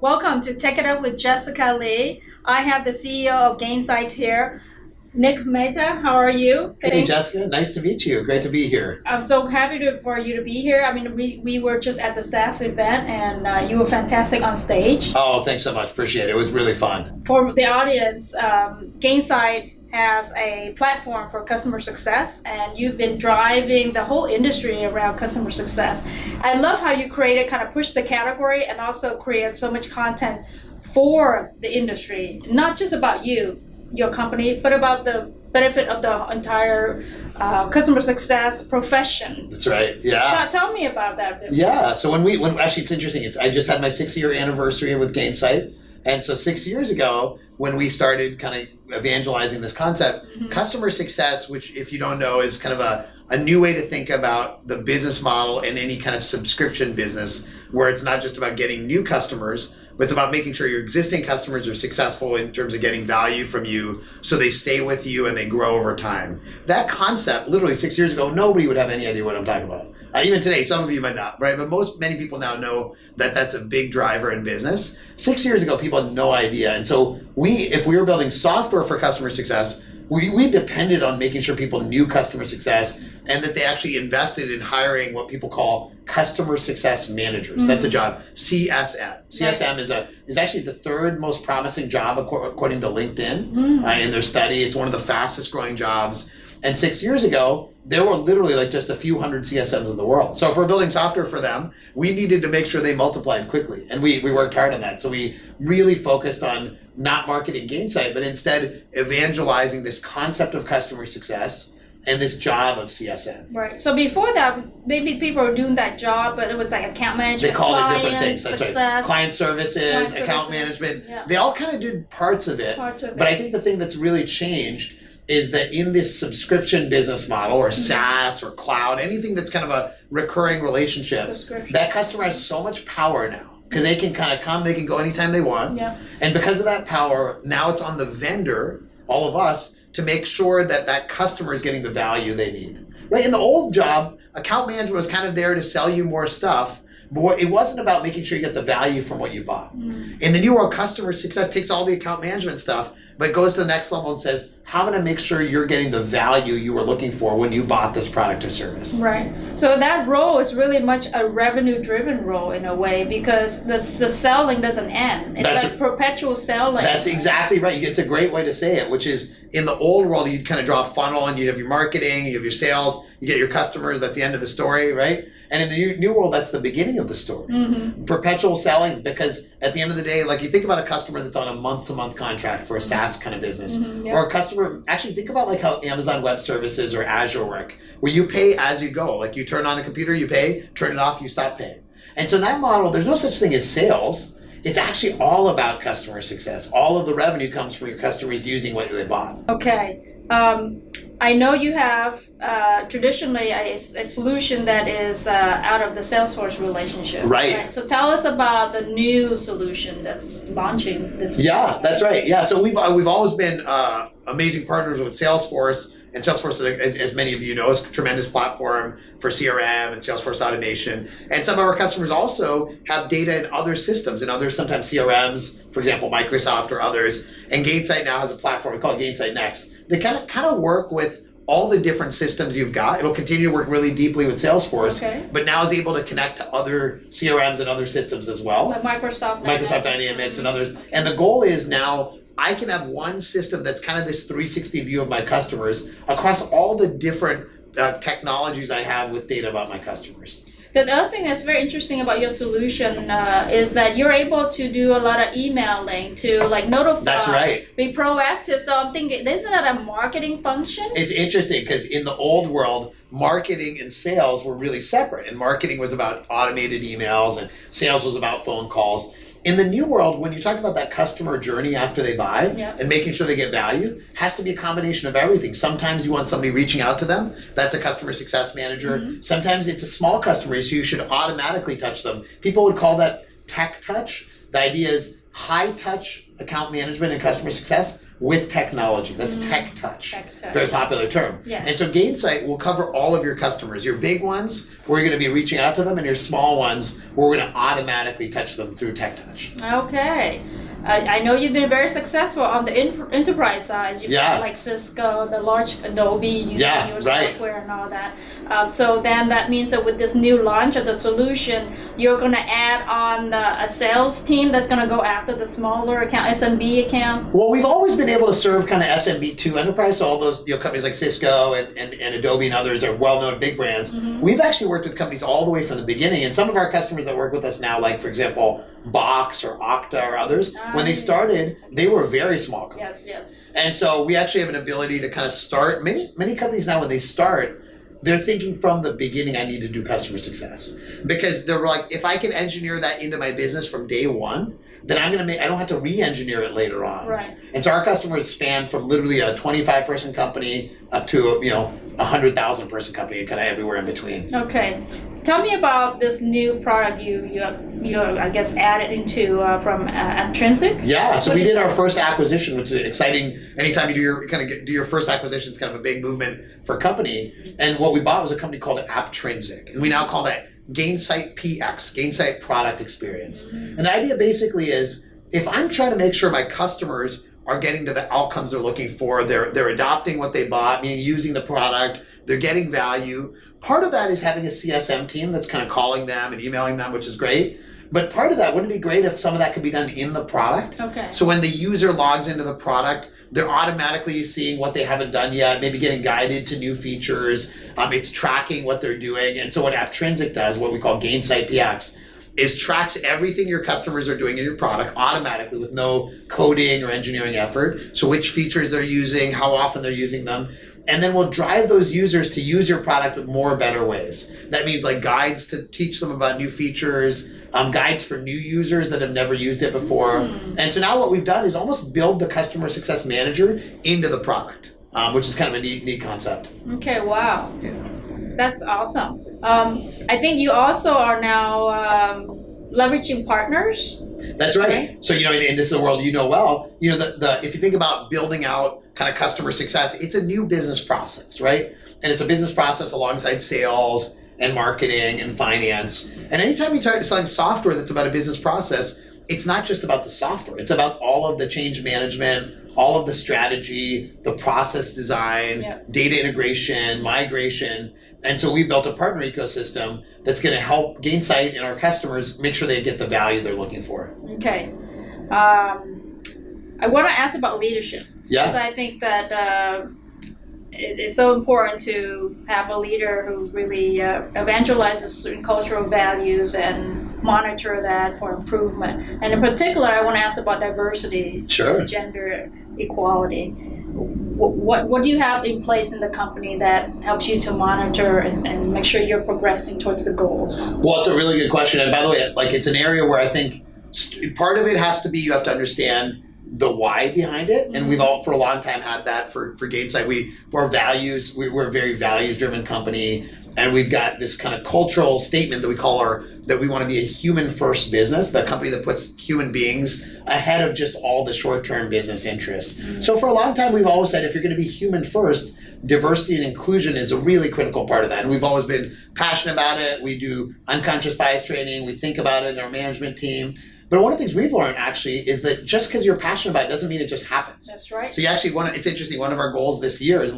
Welcome to Take It Up with Jessica Lee. I have the CEO of Gainsight here, Nick Mehta. How are you? Hey, Jessica. Nice to meet you. Great to be here. I'm so happy for you to be here. I mean, we were just at the SaaS event, and you were fantastic on stage. Oh, thanks so much. Appreciate it. It was really fun. For the audience, Gainsight has a platform for customer success, and you've been driving the whole industry around customer success. I love how you created, kind of push the category and also create so much content for the industry, not just about you, your company, but about the benefit of the entire customer success profession. That's right. Yeah. Tell me about that. Yeah. So when actually it's interesting. I just had my 6-year anniversary with Gainsight. And so 6 years ago, when we started kind of evangelizing this concept, customer success, which if you don't know is kind of a new way to think about the business model in any kind of subscription business, where it's not just about getting new customers, but it's about making sure your existing customers are successful in terms of getting value from you so they stay with you and they grow over time. That concept, literally 6 years ago, nobody would have any idea what I'm talking about. Even today, some of you might not, right? But many people now know that that's a big driver in business. 6 years ago, people had no idea. And so if we were building software for customer success, we depended on making sure people knew customer success and that they actually invested in hiring what people call customer success managers. That's a job, CSM. CSM is actually the third most promising job according to LinkedIn in their study. It's one of the fastest growing jobs. And 6 years ago, there were literally like just a few hundred CSMs in the world. So if we're building software for them, we needed to make sure they multiplied quickly. And we worked hard on that. So we really focused on not marketing Gainsight, but instead evangelizing this concept of customer success and this job of CSM. Right. So before that, maybe people were doing that job, but it was like account management. They called it different things. That's right. Client services, account management. Yeah. They all kind of did parts of it. But I think the thing that's really changed is that in this subscription business model or SaaS or cloud, anything that's kind of a recurring relationship, that customer has so much power now because they can kind of come, they can go anytime they want. Yeah. And because of that power, now it's on the vendor, all of us, to make sure that that customer is getting the value they need. Right? In the old job, account management was kind of there to sell you more stuff, but it wasn't about making sure you get the value from what you bought. In the new world, customer success takes all the account management stuff, but it goes to the next level and says, how am I going to make sure you're getting the value you were looking for when you bought this product or service? Right. So that role is really much a revenue-driven role in a way because the selling doesn't end. It's like perpetual selling. That's exactly right. It's a great way to say it, which is in the old world, you'd kind of draw a funnel and you'd have your marketing, you have your sales, you get your customers, that's the end of the story, right? And in the new world, that's the beginning of the story. Perpetual selling, because at the end of the day, like you think about a customer that's on a month-to-month contract for a SaaS kind of business, or a customer, actually think about like how Amazon Web Services or Azure work, where you pay as you go. Like you turn on a computer, you pay, turn it off, you stop paying. And so in that model, there's no such thing as sales. It's actually all about customer success. All of the revenue comes from your customers using what they bought. Okay. I know you have traditionally a solution that is out of the Salesforce relationship. Right. So tell us about the new solution that's launching this. Yeah, that's right. Yeah, so we've always been amazing partners with Salesforce. And Salesforce, as many of you know, is a tremendous platform for CRM and Salesforce automation. And some of our customers also have data in other systems, and others sometimes CRMs, for example, Microsoft or others. And Gainsight now has a platform we call Gainsight Next. They kind of work with all the different systems you've got. It'll continue to work really deeply with Salesforce, but now is able to connect to other CRMs and other systems as well. Like Microsoft Dynamics and others. And the goal is now I can have one system that's kind of this 360 view of my customers across all the different technologies I have with data about my customers. The other thing that's very interesting about your solution is that you're able to do a lot of emailing to like notify. That's right. Be proactive. So I'm thinking, isn't that a marketing function? It's interesting because in the old world, marketing and sales were really separate. And marketing was about automated emails and sales was about phone calls. In the new world, when you talk about that customer journey after they buy and making sure they get value, has to be a combination of everything. Sometimes you want somebody reaching out to them. That's a customer success manager. Sometimes it's a small customer, so you should automatically touch them. People would call that tech touch. the idea is high touch account management and customer success with technology. That's tech touch. Very popular term. Yes. And so Gainsight will cover all of your customers. Your big ones, where you're going to be reaching out to them, and your small ones, where we're going to automatically touch them through tech touch. Okay. I know you've been very successful on the enterprise side. You've got like Cisco, the large Adobe, using your software and all that. So then that means that with this new launch of the solution, you're going to add on a sales team that's going to go after the smaller account, SMB accounts. Well, we've always been able to serve kind of SMB to enterprise. So all those companies like Cisco and Adobe and others are well-known big brands. We've actually worked with companies all the way from the beginning. And some of our customers that work with us now, like for example, Box or Okta or others, when they started, they were very small companies. Yes. And so we actually have an ability to kind of start, many companies now when they start, they're thinking from the beginning, I need to do customer success. Because they're like, if I can engineer that into my business from day one, then I don't have to re-engineer it later on. Right. And so our customers span from literally a 25-person company up to a 100,000-person company and kind of everywhere in between. Okay. Tell me about this new product you I guess added into from Intrinsic. Yeah, so we did our first acquisition, which is exciting. Anytime you do your first acquisition, it's kind of a big movement for a company. And what we bought was a company called Apptrinsic, and we now call that Gainsight PX, Gainsight Product Experience. And the idea basically is, if I'm trying to make sure my customers are getting to the outcomes they're looking for, they're adopting what they bought, meaning using the product, they're getting value. Part of that is having a CSM team that's kind of calling them and emailing them, which is great. But part of that, wouldn't it be great if some of that could be done in the product? Okay. So when the user logs into the product, they're automatically seeing what they haven't done yet, maybe getting guided to new features. It's tracking what they're doing. And so what Apptrinsic does, what we call Gainsight PX, is tracks everything your customers are doing in your product automatically with no coding or engineering effort. So which features they're using, how often they're using them. And then we'll drive those users to use your product in more better ways. That means like guides to teach them about new features, guides for new users that have never used it before. And so now what we've done is almost build the customer success manager into the product, which is kind of a neat concept. Okay, wow. Yeah. That's awesome. I think you also are now leveraging partners. That's right. So, and this is a world well. If you think about building out kind of customer success, it's a new business process, right? And it's a business process alongside sales and marketing and finance. And anytime you start selling software that's about a business process, it's not just about the software. It's about all of the change management, all of the strategy, the process design, data integration, migration. And so we built a partner ecosystem that's going to help Gainsight and our customers make sure they get the value they're looking for. Okay. I want to ask about leadership. Yeah. Because I think that it's so important to have a leader who really evangelizes certain cultural values and monitor that for improvement. And in particular, I want to ask about diversity, gender equality. What do you have in place in the company that helps you to monitor and make sure you're progressing towards the goals? Well, it's a really good question. And by the way, it's an area where I think part of it has to be you have to understand the why behind it, and we've all for a long time had that for Gainsight. We're a very values-driven company, and we've got this kind of cultural statement that we call that we want to be a human-first business, the company that puts human beings ahead of just all the short-term business interests. So for a long time, we've always said if you're going to be human-first, diversity and inclusion is a really critical part of that, and we've always been passionate about it. We do unconscious bias training. We think about it in our management team. But one of the things we've learned actually is that just because you're passionate about it doesn't mean it just happens. That's right. So it's interesting, one of our goals this year is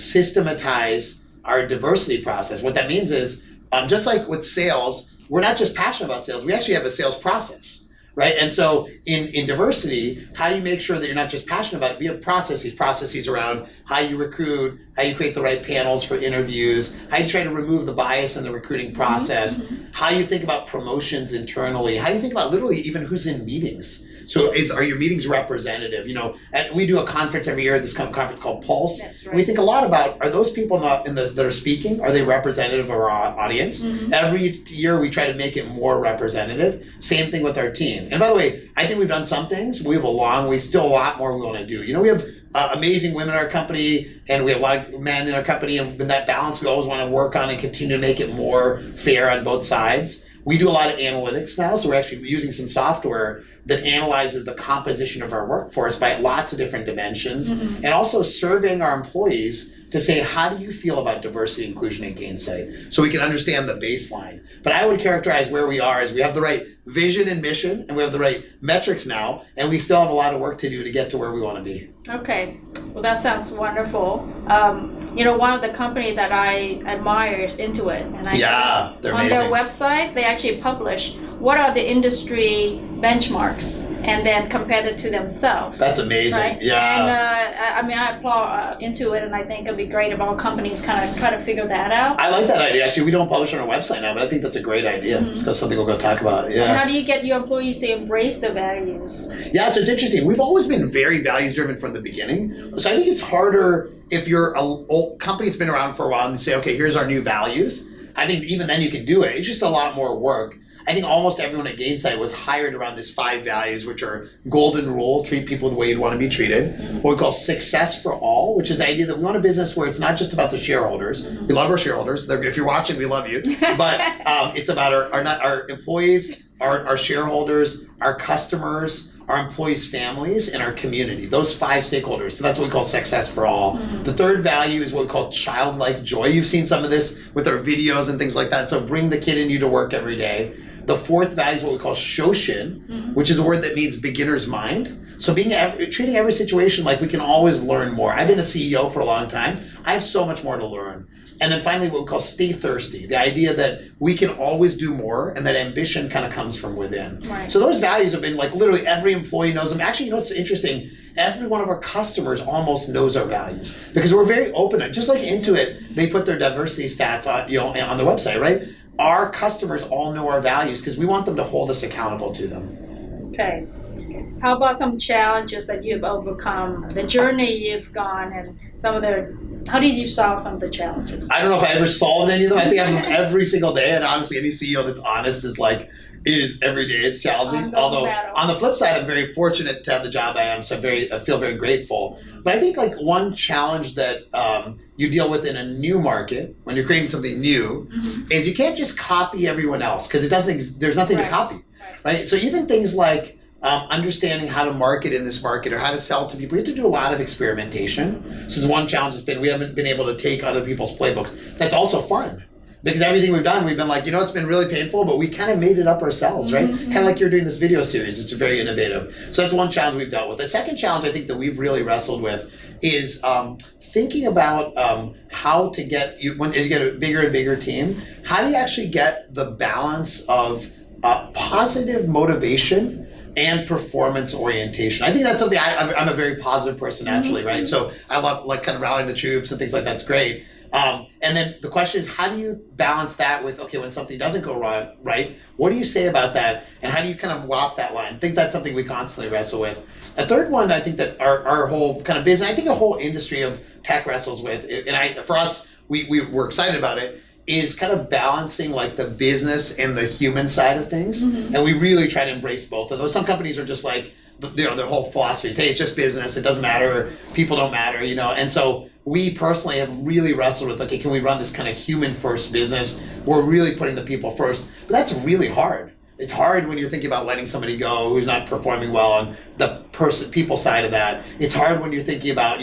systematize our diversity process. What that means is, just like with sales, we're not just passionate about sales, we actually have a sales process. Right? And so in diversity, how do you make sure that you're not just passionate about it? We have processes around how you recruit, how you create the right panels for interviews, how you try to remove the bias in the recruiting process, how you think about promotions internally, how you think about literally even who's in meetings. So are your meetings representative? And we do a conference every year, this conference called Pulse. That's right. We think a lot about, are those people that are speaking, are they representative of our audience? Every year we try to make it more representative. Same thing with our team. And by the way, I think we've done some things. We have still a lot more we want to do. We have amazing women in our company, and we have a lot of men in our company, and that balance we always want to work on and continue to make it more fair on both sides. we do a lot of analytics now. So we're actually using some software that analyzes the composition of our workforce by lots of different dimensions, and also surveying our employees to say, how do you feel about diversity, inclusion, and Gainsight? So we can understand the baseline. But I would characterize where we are as we have the right vision and mission, and we have the right metrics now, and we still have a lot of work to do to get to where we want to be. Okay, well that sounds wonderful. One of the companies that I admire is Intuit, and they're on amazing. their website they actually publish what are the industry benchmarks, and then compare it to themselves. That's amazing. Right? Yeah. And I applaud Intuit, and I think it'd be great if all companies kind of try to figure that out. I like that idea. Actually, we don't publish on our website now, but I think that's a great idea. It's something we'll go talk about. Yeah. And how do you get your employees to embrace the values? Yeah, so it's interesting. We've always been very values driven from the beginning. So I think it's harder if you're a old company that's been around for a while and you say, okay, here's our new values. I think even then you can do it. It's just a lot more work. I think almost everyone at Gainsight was hired around this 5 values, which are golden rule, treat people the way you'd want to be treated. What we call success for all, which is the idea that we want a business where it's not just about the shareholders. We love our shareholders. If you're watching, we love you. But it's about our employees, our shareholders, our customers, our employees' families, and our community. Those 5 stakeholders. So that's what we call success for all. The third value is what we call childlike joy. You've seen some of this with our videos and things like that. So bring the kid in you to work every day. The fourth value is what we call shoshin, which is a word that means beginner's mind. So treating every situation like we can always learn more. I've been a CEO for a long time. I have so much more to learn. And then finally, what we call stay thirsty, the idea that we can always do more and that ambition kind of comes from within. Right. So those values have been like literally every employee knows them. Actually, what's interesting? Every one of our customers almost knows our values because we're very open. Just like Intuit, they put their diversity stats on their website, right? Our customers all know our values because we want them to hold us accountable to them. Okay. How about some challenges that you've overcome, the journey you've gone, and how did you solve some of the challenges? I don't know if I ever solved any of them. I think I have them every single day, and honestly, any CEO that's honest is like, it is every day. It's challenging. Although on the flip side, I'm very fortunate to have the job I am, so I feel very grateful. But I think like one challenge that you deal with in a new market when you're creating something new is you can't just copy everyone else because there's nothing to copy, right? So even things like understanding how to market in this market or how to sell to people, we have to do a lot of experimentation. So this one challenge has been we haven't been able to take other people's playbooks. That's also fun. Because everything we've done, we've been like, it's been really painful, but we kind of made it up ourselves, right? Kind of like you're doing this video series, which is very innovative. So that's one challenge we've dealt with. The second challenge I think that we've really wrestled with is thinking about how to as you get a bigger and bigger team, how do you actually get the balance of positive motivation and performance orientation? I think that's something I'm a very positive person naturally, right? So I love like kind of rallying the troops and things like that's great. And then the question is, how do you balance that with, okay, when something doesn't go wrong, right? What do you say about that? And how do you kind of walk that line? I think that's something we constantly wrestle with. A third one, I think that our whole kind of business, I think a whole industry of tech wrestles with, and for us, we're excited about it, is kind of balancing like the business and the human side of things. And we really try to embrace both of those. Some companies are just like, their whole philosophy is, hey, it's just business. It doesn't matter. People don't matter, And so we personally have really wrestled with, okay, can we run this kind of human first business? We're really putting the people first, but that's really hard. It's hard when you're thinking about letting somebody go who's not performing well on the people side of that. It's hard when you're thinking about,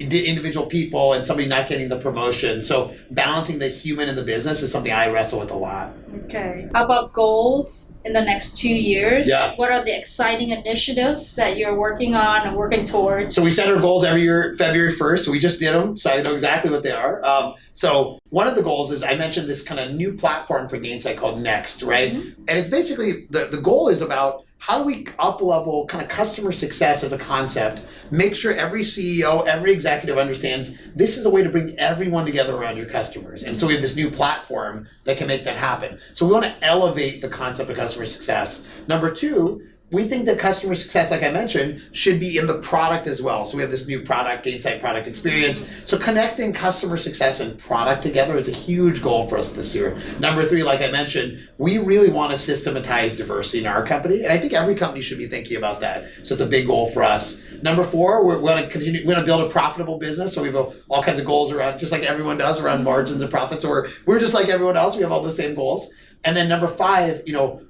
individual people and somebody not getting the promotion. So balancing the human and the business is something I wrestle with a lot. Okay. How about goals in the next 2 years? Yeah. What are the exciting initiatives that you're working on and working towards? So we set our goals every year, February 1st. So we just did them. So I know exactly what they are. So one of the goals is I mentioned this kind of new platform for Gainsight called Next, right? And it's basically, the goal is about how do we up-level kind of customer success as a concept, make sure every CEO, every executive understands this is a way to bring everyone together around your customers. And so we have this new platform that can make that happen. So we want to elevate the concept of customer success. Number two, we think that customer success, like I mentioned, should be in the product as well. So we have this new product, Gainsight Product Experience. So connecting customer success and product together is a huge goal for us this year. Number 3, like I mentioned, we really want to systematize diversity in our company. And I think every company should be thinking about that. So it's a big goal for us. Number 4, we're going to build a profitable business. So we have all kinds of goals around, just like everyone does, around margins and profits. So we're just like everyone else. We have all the same goals. And then number 5,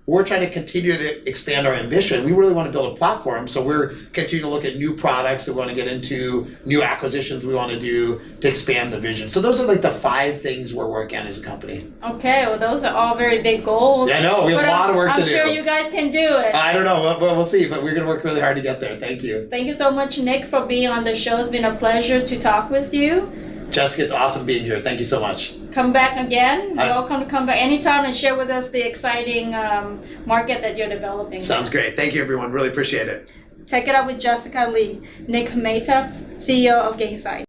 we're trying to continue to expand our ambition. We really want to build a platform. So we're continuing to look at new products that we want to get into, new acquisitions we want to do to expand the vision. So those are like the 5 things we're working on as a company. Okay, well, those are all very big goals. I know, we have a lot of work to do. I'm sure you guys can do it. I don't know, we'll see, but we're going to work really hard to get there. Thank you. Thank you so much, Nick, for being on the show. It's been a pleasure to talk with you. Jessica, it's awesome being here. Thank you so much. Come back again. You're welcome to come back anytime and share with us the exciting market that you're developing. Sounds great. Thank you, everyone. Really appreciate it. Take it up with Jessica Lee, Nick Mehta, CEO of Gainsight.